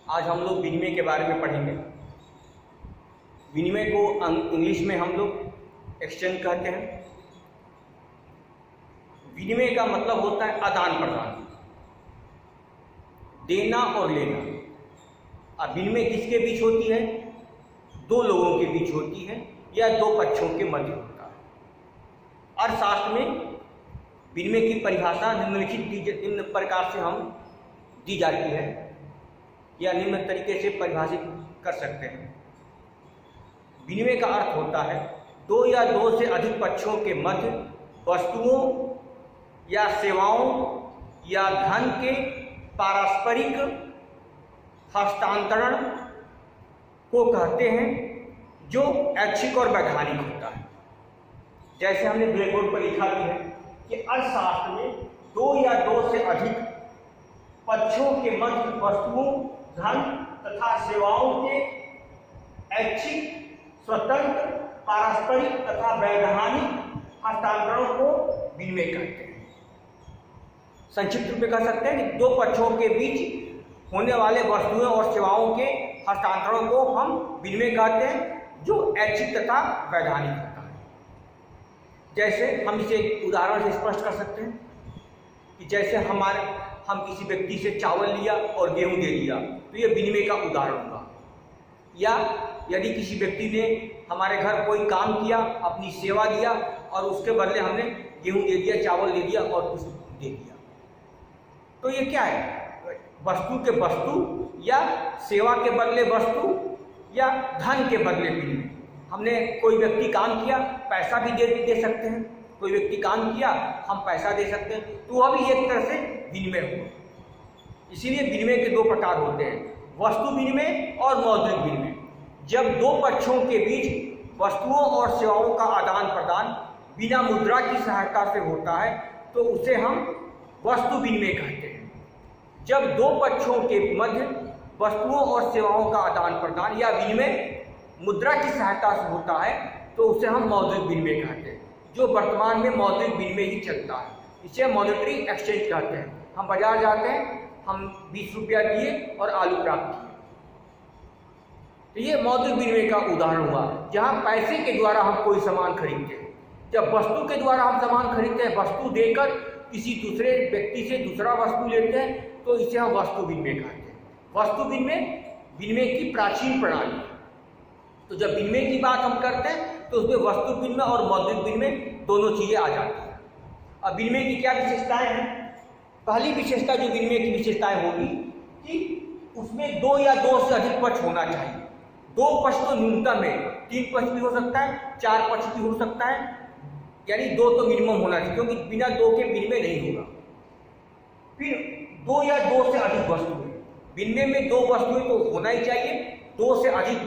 आज हम लोग विनिमय के बारे में पढ़ेंगे। विनिमय को इंग्लिश में हम लोग एक्सचेंज कहते हैं। विनिमय का मतलब होता है आदान प्रदान, देना और लेना। अब विनिमय किसके बीच होती है? दो लोगों के बीच होती है या दो पक्षों के मध्य होता है। अर्थशास्त्र में विनिमय की परिभाषा निम्न प्रकार से हम दी जाती है या निम्न तरीके से परिभाषित कर सकते हैं। विनिमय का अर्थ होता है दो या दो से अधिक पक्षों के मध्य वस्तुओं या सेवाओं या धन के पारस्परिक हस्तांतरण को कहते हैं, जो ऐच्छिक और वैधानिक होता है। जैसे हमने ब्लैक बोर्ड पर लिखा भी है कि अर्थशास्त्र में दो या दो से अधिक पक्षों के मध्य वस्तुओं, धन तथा सेवाओं के ऐच्छिक, स्वतंत्र, पारस्परिक तथा वैधानिक हस्तांतरण को विनिमय कहते हैं। संक्षिप्त रूप में कह सकते हैं कि दो पक्षों के बीच होने वाले वस्तुओं और सेवाओं के हस्तांतरण को हम विनिमय कहते हैं, जो ऐच्छिक तथा वैधानिक होता है। जैसे हम इसे उदाहरण से स्पष्ट कर सकते हैं कि जैसे हम किसी व्यक्ति से चावल लिया और गेहूं दे दिया, तो यह विनिमय का उदाहरण होगा। या यदि किसी व्यक्ति ने हमारे घर कोई काम किया, अपनी सेवा दिया और उसके बदले हमने गेहूं दे दिया, चावल दे दिया और कुछ दे दिया, तो ये क्या है? वस्तु के वस्तु या सेवा के बदले वस्तु या धन के बदले विनिमय। हमने कोई व्यक्ति काम किया, पैसा भी दे सकते हैं। कोई व्यक्ति काम किया, हम पैसा दे सकते हैं, तो वह भी एक तरह से विनिमय हुआ। इसीलिए विनिमय के दो प्रकार होते हैं, वस्तु विनिमय और मौद्रिक विनिमय। जब दो पक्षों के बीच वस्तुओं और सेवाओं का आदान प्रदान बिना मुद्रा की सहायता से होता है, तो उसे हम वस्तु विनिमय कहते हैं। जब दो पक्षों के मध्य वस्तुओं और सेवाओं का आदान प्रदान या विनिमय मुद्रा की सहायता से होता है, तो उसे हम मौद्रिक विनिमय कहते हैं, जो वर्तमान में मौद्रिक विनिमय ही चलता है। इसे मॉनेटरी एक्सचेंज कहते हैं। हम बाजार जाते हैं, हम 20 रुपया दिए और आलू प्राप्त किए, तो ये मौद्रिक विनिमय का उदाहरण हुआ, जहाँ पैसे के द्वारा हम कोई सामान खरीदते हैं। जब वस्तु के द्वारा हम सामान खरीदते हैं, वस्तु देकर किसी दूसरे व्यक्ति से दूसरा वस्तु लेते हैं, तो इसे हम वस्तु विनिमय कहते हैं। वस्तु विनिमय की प्राचीन प्रणाली है। तो जब विनिमय की बात हम करते हैं, तो उसमें वस्तु विनिमय और मौद्रिक विनिमय दोनों चीजें आ जाती हैं। अब विनिमय की क्या विशेषताएं हैं? पहली विशेषता जो विनिमय की विशेषताएं होगी कि उसमें दो या दो से अधिक पक्ष होना चाहिए। दो पक्ष तो न्यूनतम है, 3 पक्ष भी हो सकता है, 4 पक्ष भी हो सकता है, यानी 2 तो मिनिमम होना चाहिए, क्योंकि बिना 2 के विनिमय नहीं होगा। फिर 2 या 2 से अधिक वस्तुएं, विनिमय में 2 वस्तुएं तो होना ही चाहिए, 2 से अधिक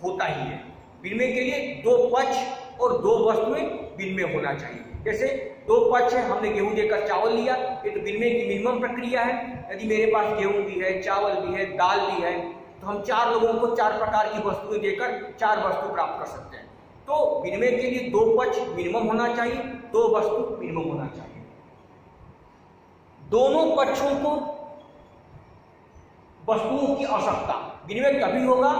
होता ही है। विनिमय के लिए 2 पक्ष और 2 वस्तुएं विनिमय होना चाहिए। जैसे 2 पक्ष है, हमने गेहूं देकर चावल लिया, ये तो विनिमय की मिनिमम प्रक्रिया है। यदि मेरे पास गेहूं भी है, चावल भी है, दाल भी है, तो हम 4 लोगों को 4 प्रकार की वस्तुएं देकर 4 वस्तु प्राप्त कर सकते हैं। तो विनिमय के लिए 2 पक्ष मिनिमम होना चाहिए, 2 वस्तु मिनिमम होना चाहिए। दोनों पक्षों को वस्तुओं की आवश्यकता, विनिमय तभी होगा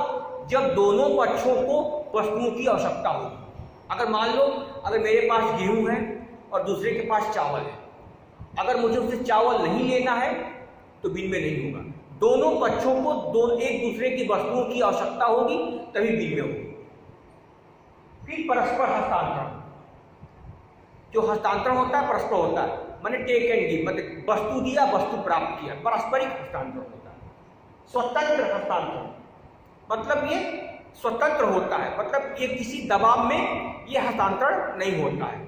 जब दोनों पक्षों को वस्तुओं की आवश्यकता होगी। अगर मान लो अगर मेरे पास गेहूं है और दूसरे के पास चावल है, अगर मुझे उससे चावल नहीं लेना है तो विनिमय नहीं होगा। दोनों पक्षों को एक दूसरे की वस्तुओं की आवश्यकता होगी, तभी विनिमय होगी। फिर परस्पर हस्तांतरण, जो हस्तांतरण होता है परस्पर होता है, माने टेक एंड गिव, मतलब वस्तु दिया वस्तु प्राप्त किया, पारस्परिक हस्तांतरण होता है। स्वतंत्र हस्तांतरण मतलब ये स्वतंत्र होता है, मतलब ये किसी दबाव में ये हस्तांतरण नहीं होता है।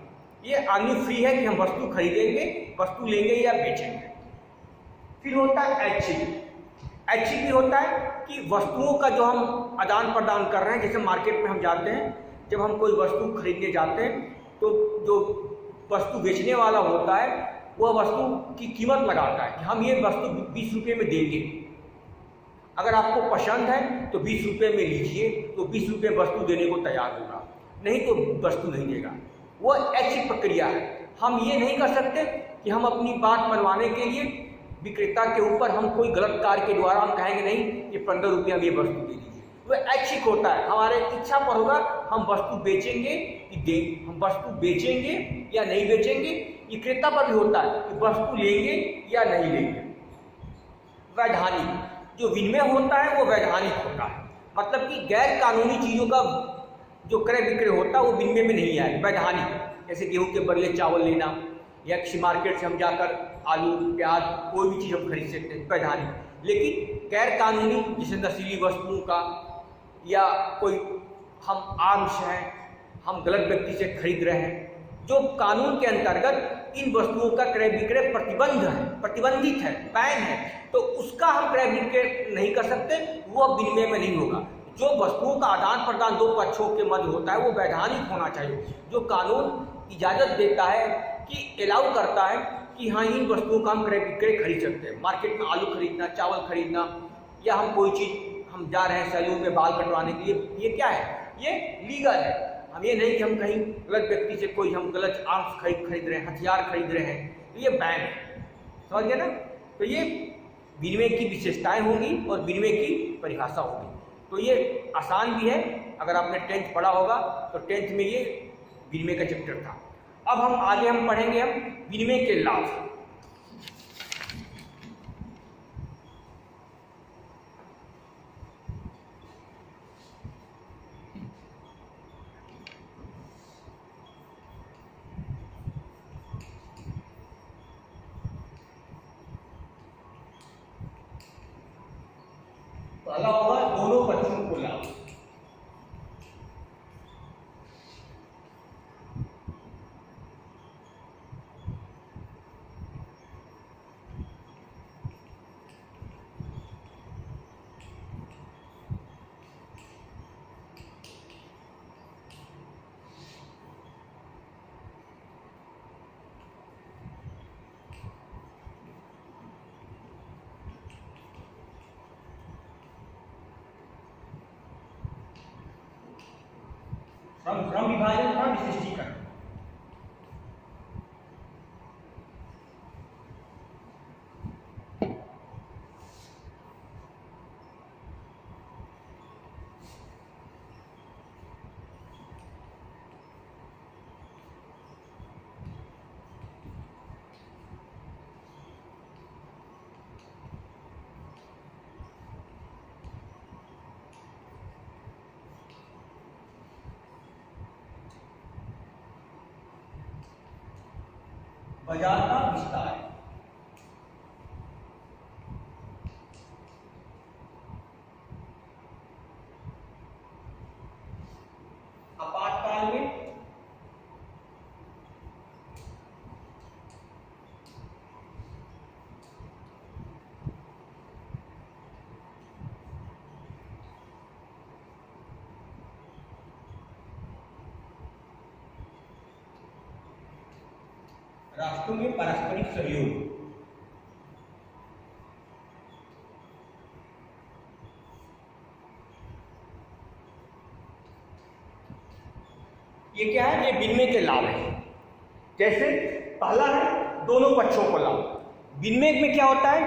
ये आदमी फ्री है कि हम वस्तु खरीदेंगे, वस्तु लेंगे या बेचेंगे। फिर होता है ऐच्छिक। ऐच्छिक भी होता है कि वस्तुओं का जो हम आदान प्रदान कर रहे हैं, जैसे मार्केट में हम जाते हैं, जब हम कोई वस्तु खरीदने जाते हैं, तो जो वस्तु बेचने वाला होता है वह वस्तु की कीमत लगाता है कि हम ये वस्तु 20 रुपये में देंगे। अगर आपको पसंद है तो 20 रुपये में लीजिए, तो 20 रुपये वस्तु देने को तैयार होगा, नहीं तो वस्तु नहीं देगा। वह ऐसी प्रक्रिया है। हम ये नहीं कर सकते कि हम अपनी बात मनवाने के लिए विक्रेता के ऊपर हम कोई गलत कार्य के द्वारा हम कहेंगे नहीं ये 15 रुपये में ये वस्तु दे दीजिए। वह ऐच्छिक होता है, हमारे इच्छा पर होगा हम वस्तु बेचेंगे कि हम वस्तु बेचेंगे या नहीं बेचेंगे। विक्रेता पर भी होता है कि वस्तु लेंगे या नहीं लेंगे। वैधानिक जो विनिमय होता है वो वैधानिक होता है, मतलब कि गैर कानूनी चीज़ों का जो क्रय विक्रय होता है वो विनिमय में नहीं आए। वैधानिक जैसे गेहूं के बदले चावल लेना या किसी मार्केट से हम जाकर आलू प्याज कोई भी चीज़ हम खरीद सकते हैं, वैधानिक। लेकिन गैर कानूनी जैसे नशीली वस्तुओं का या कोई हम आर्म्स हैं, हम गलत व्यक्ति से खरीद रहे हैं, जो कानून के अंतर्गत इन वस्तुओं का क्रय विक्रय प्रतिबंधित है, बैन है, तो उसका हम क्रय विक्रय नहीं कर सकते, वो विनिमय में नहीं होगा। जो वस्तुओं का आदान प्रदान दो पक्षों के मध्य होता है वो वैधानिक होना चाहिए, जो कानून इजाज़त देता है कि अलाउ करता है कि हाँ इन वस्तुओं का हम क्रय विक्रय खरीद सकते हैं। मार्केट में आलू खरीदना, चावल खरीदना, या हम कोई चीज़ हम जा रहे हैं सैलून में बाल कटवाने के लिए, ये क्या है, ये लीगल है। हम ये नहीं कि हम कहीं गलत व्यक्ति से कोई हम गलत आर्म्स खरीद रहे हैं, हथियार खरीद रहे हैं, तो ये बैन है, समझ गए ना। तो ये विनिमय की विशेषताएं होंगी और विनिमय की परिभाषा होगी। तो ये आसान भी है, अगर आपने 10th पढ़ा होगा तो 10th में ये विनिमय का चैप्टर था। अब हम आगे हम पढ़ेंगे हम विनिमय के लाभ। पहला होगा दोनों पक्षों को लाभ। श्रम विभाजन का विशिष्टीकरण। बाजार का विस्तार। आपातकाल में राष्ट्रों में पारस्परिक सहयोग। ये क्या है, ये विनिमय के लाभ है। जैसे पहला है दोनों पक्षों को लाभ। विनिमय में क्या होता है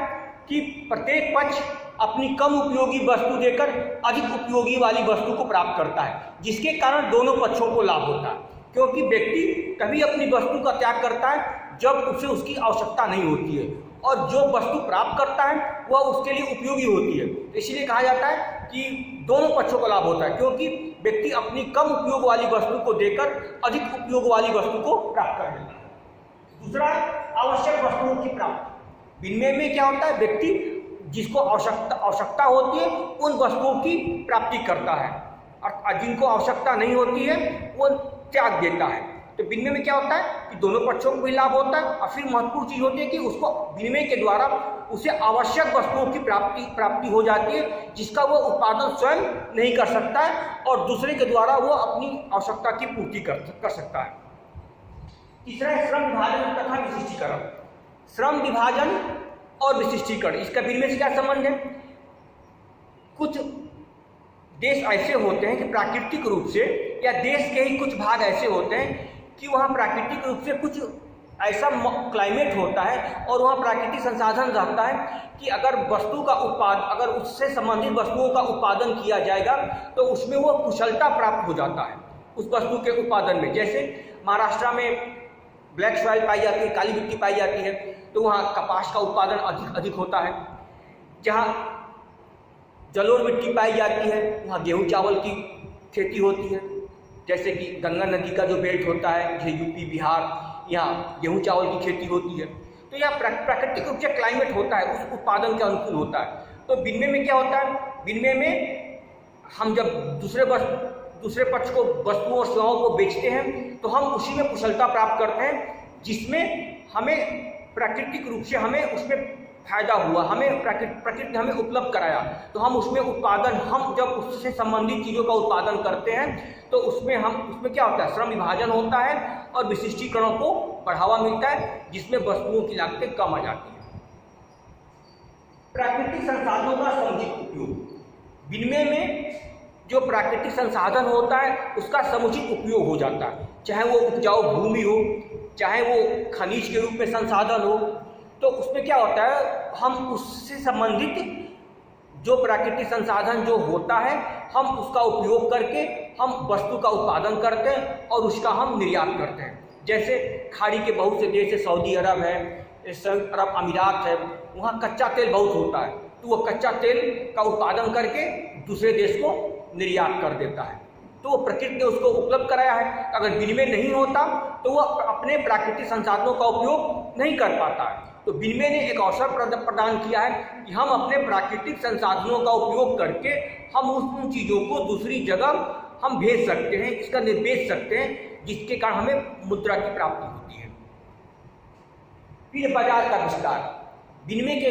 कि प्रत्येक पक्ष अपनी कम उपयोगी वस्तु देकर अधिक उपयोगी वाली वस्तु को प्राप्त करता है, जिसके कारण दोनों पक्षों को लाभ होता है। क्योंकि व्यक्ति तभी अपनी वस्तु का त्याग करता है जब उसे उसकी आवश्यकता नहीं होती है, और जो वस्तु प्राप्त करता है वह उसके लिए उपयोगी होती है। इसलिए कहा जाता है कि दोनों पक्षों का लाभ होता है, क्योंकि व्यक्ति अपनी कम उपयोग वाली वस्तु को देकर अधिक उपयोग वाली वस्तु को प्राप्त कर लेता है। दूसरा, आवश्यक वस्तुओं की प्राप्ति। विनिमय में क्या होता है, व्यक्ति जिसको आवश्यकता होती है उन वस्तुओं की प्राप्ति करता है, और जिनको आवश्यकता नहीं होती है वो त्याग देता है। तो विनिमय में क्या होता है कि दोनों पक्षों को भी लाभ होता है, और फिर महत्वपूर्ण चीज होती है कि उसको विनिमय के द्वारा उसे आवश्यक वस्तुओं की प्राप्ति हो जाती है, जिसका वो उत्पादन स्वयं नहीं कर सकता है, और दूसरे के द्वारा वो अपनी आवश्यकता की पूर्ति कर सकता है। तीसरा है श्रम विभाजन तथा विशिष्टीकरण। श्रम विभाजन और विशिष्टीकरण, इसका विनिमय से क्या संबंध है। कुछ देश ऐसे होते हैं कि प्राकृतिक रूप से, या देश के ही कुछ भाग ऐसे होते हैं कि वहाँ प्राकृतिक रूप से कुछ ऐसा क्लाइमेट होता है और वहाँ प्राकृतिक संसाधन रहता है कि अगर वस्तु का उत्पादन, अगर उससे संबंधित वस्तुओं का उत्पादन किया जाएगा तो उसमें वो कुशलता प्राप्त हो जाता है उस वस्तु के उत्पादन में। जैसे महाराष्ट्र में ब्लैक सॉइल पाई जाती है, काली मिट्टी पाई जाती है, तो वहाँ कपास का उत्पादन अधिक होता है। जहाँ जलोढ़ मिट्टी पाई जाती है वहाँ गेहूँ चावल की खेती होती है। जैसे कि गंगा नदी का जो बेल्ट होता है, जैसे यूपी बिहार, यहाँ गेहूँ चावल की खेती होती है। तो यह प्राकृतिक रूप से क्लाइमेट होता है, उस उत्पादन के अनुकूल होता है। तो विनिमय में क्या होता है, विनिमय में हम जब दूसरे पक्ष को वस्तुओं और सेवाओं को बेचते हैं तो हम उसी में कुशलता प्राप्त करते हैं जिसमें हमें प्राकृतिक रूप से हमें उसमें फायदा हुआ, हमें प्रकृति ने हमें उपलब्ध कराया। तो हम उसमें उत्पादन, हम जब उससे संबंधित चीज़ों का उत्पादन करते हैं तो उसमें क्या होता है, श्रम विभाजन होता है और विशिष्टीकरण को बढ़ावा मिलता है, जिसमें वस्तुओं की लागतें कम आ जाती है। प्राकृतिक संसाधनों का समुचित उपयोग, विनिमय में जो प्राकृतिक संसाधन होता है उसका समुचित उपयोग हो जाता है, चाहे वो उपजाऊ भूमि हो, चाहे वो खनिज के रूप में संसाधन हो। तो उसमें क्या होता है, हम उससे संबंधित जो प्राकृतिक संसाधन जो होता है हम उसका उपयोग करके हम वस्तु का उत्पादन करते हैं और उसका हम निर्यात करते हैं। जैसे खाड़ी के बहुत से देश है, सऊदी अरब है, संयुक्त अरब अमीरात है, वहाँ कच्चा तेल बहुत होता है, तो वो कच्चा तेल का उत्पादन करके दूसरे देश को निर्यात कर देता है। तो वो प्रकृति ने उसको उपलब्ध कराया है। अगर विनिमय नहीं होता तो वह अपने प्राकृतिक संसाधनों का उपयोग नहीं कर पाता है। तो विनिमय ने एक अवसर प्रदान किया है कि हम अपने प्राकृतिक संसाधनों का उपयोग करके हम उन चीज़ों को दूसरी जगह हम भेज सकते हैं, इसका निर्देश सकते हैं, जिसके कारण हमें मुद्रा की प्राप्ति होती है। फिर बाजार का विस्तार, विनिमय के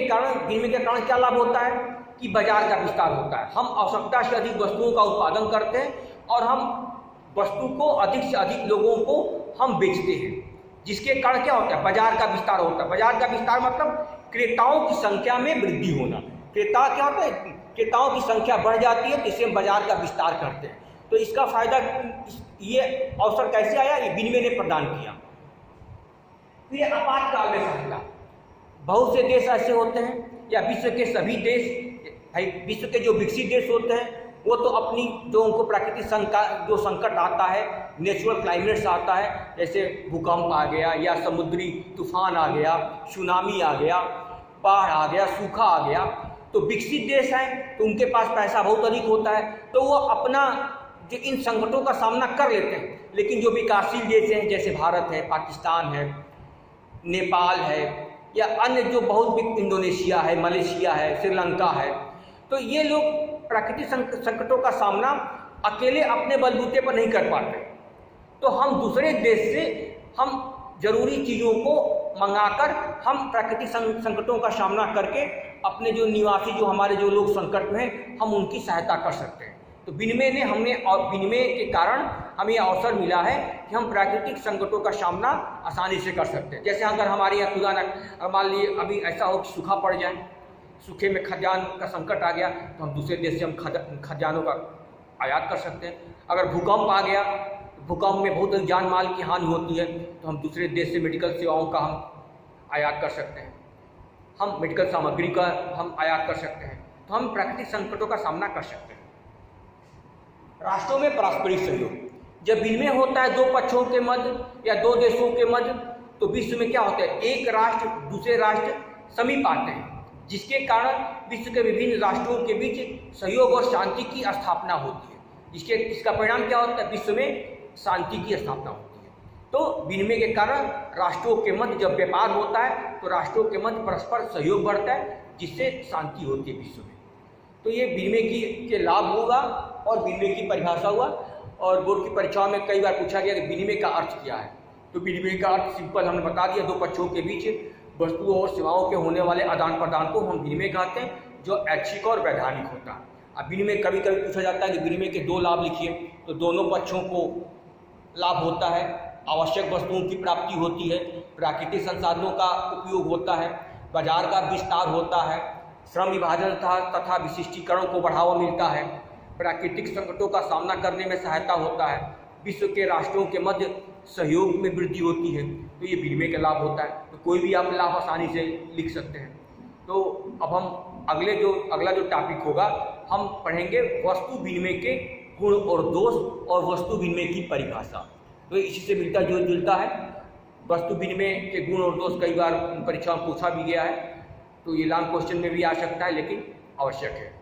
कारण क्या लाभ होता है कि बाजार का विस्तार होता है। हम आवश्यकता से अधिक वस्तुओं का उत्पादन करते हैं और हम वस्तु को अधिक से अधिक लोगों को हम बेचते हैं, जिसके कारण क्या होता है, बाजार का विस्तार होता है। बाजार का विस्तार मतलब क्रेताओं की संख्या में वृद्धि होना। क्रेता क्या होता है, क्रेताओं की संख्या बढ़ जाती है, इससे हम बाजार का विस्तार करते हैं। तो इसका फायदा, ये अवसर कैसे आया, ये विनिमय ने प्रदान किया। फिर आपातकाल में सहायता, बहुत से देश ऐसे होते हैं या विश्व के सभी देश, विश्व के जो विकसित देश होते हैं वो तो अपनी जो उनको प्राकृतिक जो संकट आता है, नेचुरल क्लाइमेट्स आता है, जैसे भूकंप आ गया या समुद्री तूफान आ गया, सुनामी आ गया, बाढ़ आ गया, सूखा आ गया, तो विकसित देश हैं तो उनके पास पैसा बहुत अधिक होता है, तो वो अपना जो इन संकटों का सामना कर लेते हैं। लेकिन जो विकासशील देश हैं जैसे भारत है, पाकिस्तान है, नेपाल है या अन्य जो बहुत, इंडोनेशिया है, मलेशिया है, श्रीलंका है, तो ये लोग प्राकृतिक संकटों का सामना अकेले अपने बलबूते पर नहीं कर पाते। तो हम दूसरे देश से हम जरूरी चीज़ों को मंगाकर हम प्राकृतिक संकटों का सामना करके अपने जो निवासी, जो हमारे जो लोग संकट में हैं, हम उनकी सहायता कर सकते हैं। तो विनिमय के कारण हमें अवसर मिला है कि हम प्राकृतिक संकटों का सामना आसानी से कर सकते हैं। जैसे अगर हमारे यहाँ खुदा न मान लीजिए अभी ऐसा हो कि सूखा पड़ जाए, सूखे में खाद्यान्न का संकट आ गया, तो हम दूसरे देश से हम खाद्यान्नों का आयात कर सकते हैं। अगर भूकंप आ गया, भूकंप में बहुत जान माल की हानि होती है, तो हम दूसरे देश से मेडिकल सेवाओं का हम आयात कर सकते हैं, हम मेडिकल सामग्री का हम आयात कर सकते हैं। तो हम प्राकृतिक संकटों का सामना कर सकते हैं। राष्ट्रों में पारस्परिक सहयोग, जब विनिमय होता है दो पक्षों के मध्य या दो देशों के मध्य, तो विश्व में क्या होता है, एक राष्ट्र दूसरे राष्ट्र समीप आते हैं, जिसके कारण विश्व के विभिन्न राष्ट्रों के बीच सहयोग और शांति की स्थापना होती है। इसका परिणाम क्या होता है, विश्व में शांति की स्थापना होती है। तो विनिमय के कारण राष्ट्रों के मध्य जब व्यापार होता है तो राष्ट्रों के मध्य परस्पर सहयोग बढ़ता है, जिससे शांति होती है विश्व में। तो ये विनिमय के लाभ होगा और विनिमय की परिभाषा हुआ। और बोर्ड की परीक्षाओं में कई बार पूछा गया कि विनिमय का अर्थ क्या है। तो विनिमय का अर्थ सिंपल हमने बता दिया, दो पक्षों के बीच वस्तुओं और सेवाओं के होने वाले आदान प्रदान को हम विनिमय कहते हैं, जो ऐच्छिक और वैधानिक होता है। अब विनिमय कभी कभी पूछा जाता है कि विनिमय के दो लाभ लिखिए, तो दोनों पक्षों को लाभ होता है, आवश्यक वस्तुओं की प्राप्ति होती है, प्राकृतिक संसाधनों का उपयोग होता है, बाजार का विस्तार होता है, श्रम विभाजन तथा विशिष्टीकरण को बढ़ावा मिलता है, प्राकृतिक संकटों का सामना करने में सहायता होता है, विश्व के राष्ट्रों के मध्य सहयोग में वृद्धि होती है तो ये विनिमय का लाभ होता है। तो कोई भी आप लाभ आसानी से लिख सकते हैं। तो अब हम अगला जो टॉपिक होगा, हम पढ़ेंगे वस्तु विनिमय के गुण और दोष और वस्तु विनिमय की परिभाषा। तो इसी से मिलता जुलता है। वस्तु विनिमय के गुण और दोष कई बार परीक्षा में पूछा भी गया है, तो ये लॉन्ग क्वेश्चन में भी आ सकता है, लेकिन आवश्यक है।